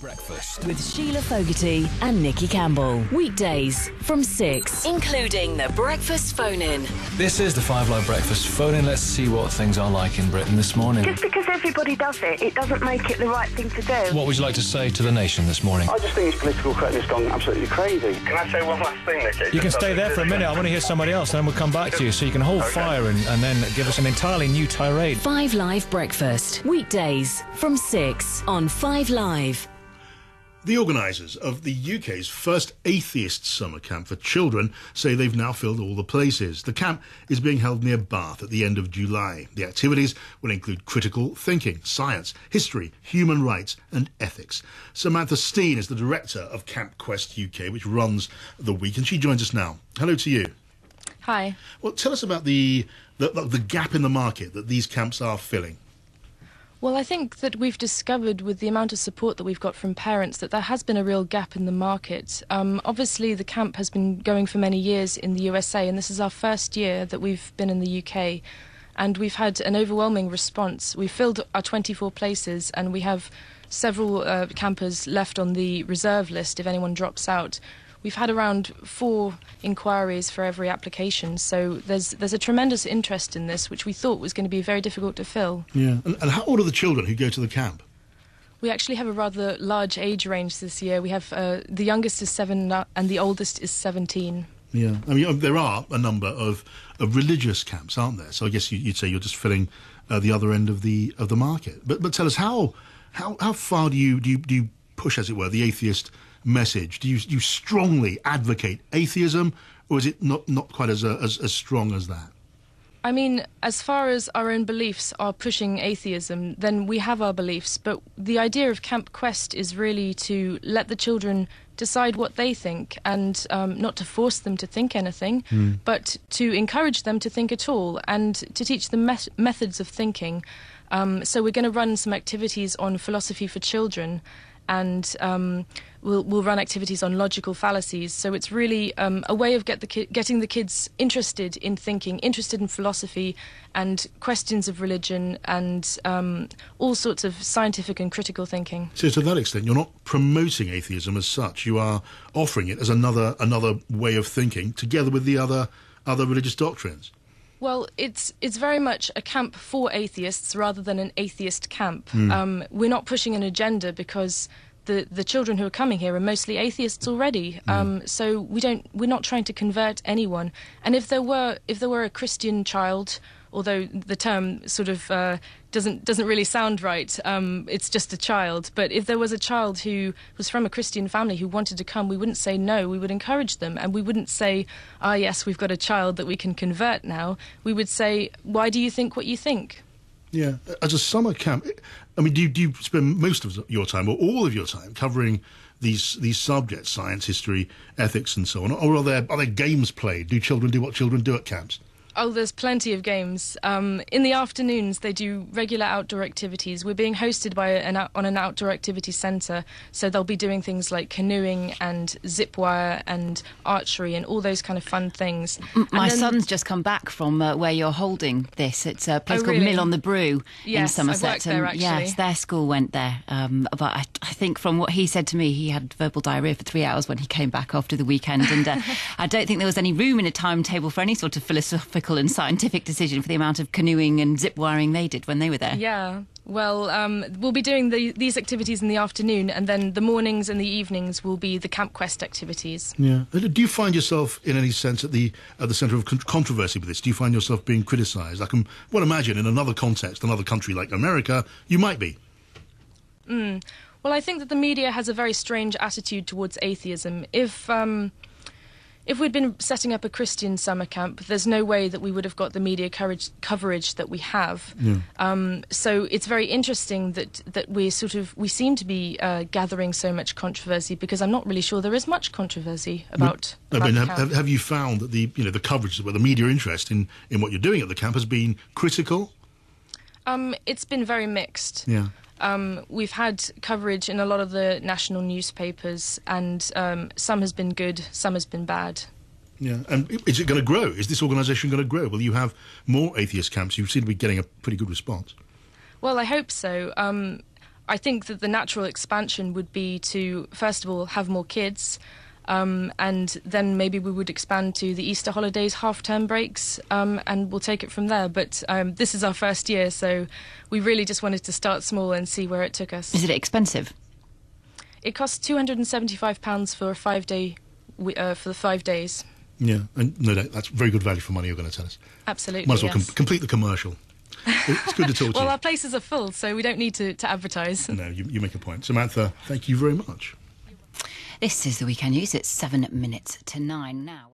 Breakfast with Sheila Fogarty and Nikki Campbell. Weekdays from 6, including the breakfast phone-in. This is the 5 Live Breakfast phone-in. Let's see what things are like in Britain this morning. Just because everybody does it, it doesn't make it the right thing to do. What would you like to say to the nation this morning? I just think it's political correctness gone absolutely crazy. Can I say one last thing, Nikki? You can stay there for a minute. I want to hear somebody else, and then we'll come back to you, so you can hold fire and then give us an entirely new tirade. 5 Live Breakfast. Weekdays from 6 on 5 Live. The organisers of the UK's first atheist summer camp for children say they've now filled all the places. The camp is being held near Bath at the end of July. The activities will include critical thinking, science, history, human rights and ethics. Samantha Stein is the director of CQUK, which runs the week, and she joins us now. Hello to you. Hi. Well, tell us about the gap in the market that these camps are filling. Well, I think that we've discovered with the amount of support that we've got from parents that there has been a real gap in the market. Obviously, the camp has been going for many years in the USA, and this is our first year that we've been in the UK. And we've had an overwhelming response. We've filled our 24 places, and we have several campers left on the reserve list if anyone drops out. We've had around 4 inquiries for every application, so there's a tremendous interest in this, which we thought was going to be very difficult to fill. Yeah, and how old are the children who go to the camp? We actually have a rather large age range this year. We have the youngest is 7 and the oldest is 17. Yeah, I mean, there are a number of religious camps, aren't there? So I guess you'd say you're just filling the other end of the market. But tell us, how far do you push, as it were, the atheist message? Do you strongly advocate atheism, or is it not quite as strong as that? I mean, as far as our own beliefs are pushing atheism, then we have our beliefs, but the idea of Camp Quest is really to let the children decide what they think and not to force them to think anything, but to encourage them to think at all and to teach them methods of thinking. So we're going to run some activities on philosophy for children, and we'll run activities on logical fallacies. So it's really a way of getting the kids interested in thinking, interested in philosophy and questions of religion and all sorts of scientific and critical thinking. So to that extent, you're not promoting atheism as such. You are offering it as another way of thinking together with the other religious doctrines. Well, it's very much a camp for atheists rather than an atheist camp. We're not pushing an agenda because the children who are coming here are mostly atheists already. So we're not trying to convert anyone. And if there were a Christian child, although the term sort of doesn't really sound right, it's just a child. But if there was a child who was from a Christian family who wanted to come, we wouldn't say no, we would encourage them. And we wouldn't say, yes, we've got a child that we can convert now. We would say, why do you think what you think? Yeah, as a summer camp, I mean, do you spend most of your time, or all of your time, covering these subjects, science, history, ethics and so on? Or are there games played? Do children do what children do at camps? Oh, there's plenty of games. In the afternoons, they do regular outdoor activities. We're being hosted by on an outdoor activity centre, so they'll be doing things like canoeing and zip wire and archery and all those kind of fun things. My son's just come back from where you're holding this. It's a place called Mill on the Brew in Somerset. I've worked there, actually. Yes, their school went there. But I think from what he said to me, he had verbal diarrhoea for 3 hours when he came back after the weekend, and I don't think there was any room in a timetable for any sort of philosophical and scientific decision for the amount of canoeing and zip wiring they did when they were there. Yeah, well, we'll be doing these activities in the afternoon, and then the mornings and the evenings will be the Camp Quest activities. Yeah. Do you find yourself, in any sense, at the centre of controversy with this? Do you find yourself being criticised? I can well imagine in another context, another country like America, you might be. Well, I think that the media has a very strange attitude towards atheism. If we'd been setting up a Christian summer camp, there's no way that we would have got the media coverage that we have. Yeah. So it's very interesting that we seem to be gathering so much controversy, because I'm not really sure there is much controversy about. Have you found that the coverage, the media interest in what you're doing at the camp has been critical? It's been very mixed. Yeah. We've had coverage in a lot of the national newspapers, and some has been good, some has been bad. Yeah, and is it going to grow? Is this organisation going to grow? Will you have more atheist camps? You seem to be getting a pretty good response. Well, I hope so. I think that the natural expansion would be to, first of all, have more kids, and then maybe we would expand to the Easter holidays, half-term breaks, and we'll take it from there. But this is our first year, so we really just wanted to start small and see where it took us. Is it expensive? It costs £275 for a 5-day, for the 5 days. Yeah, and no doubt that's very good value for money, you're going to tell us. Absolutely, Might as well yes. complete the commercial. It's good to talk to Well, you. our places are full, so we don't need to advertise. No, you make a point. Samantha, thank you very much. This is the Weekend News. It's 7 minutes to 9 now.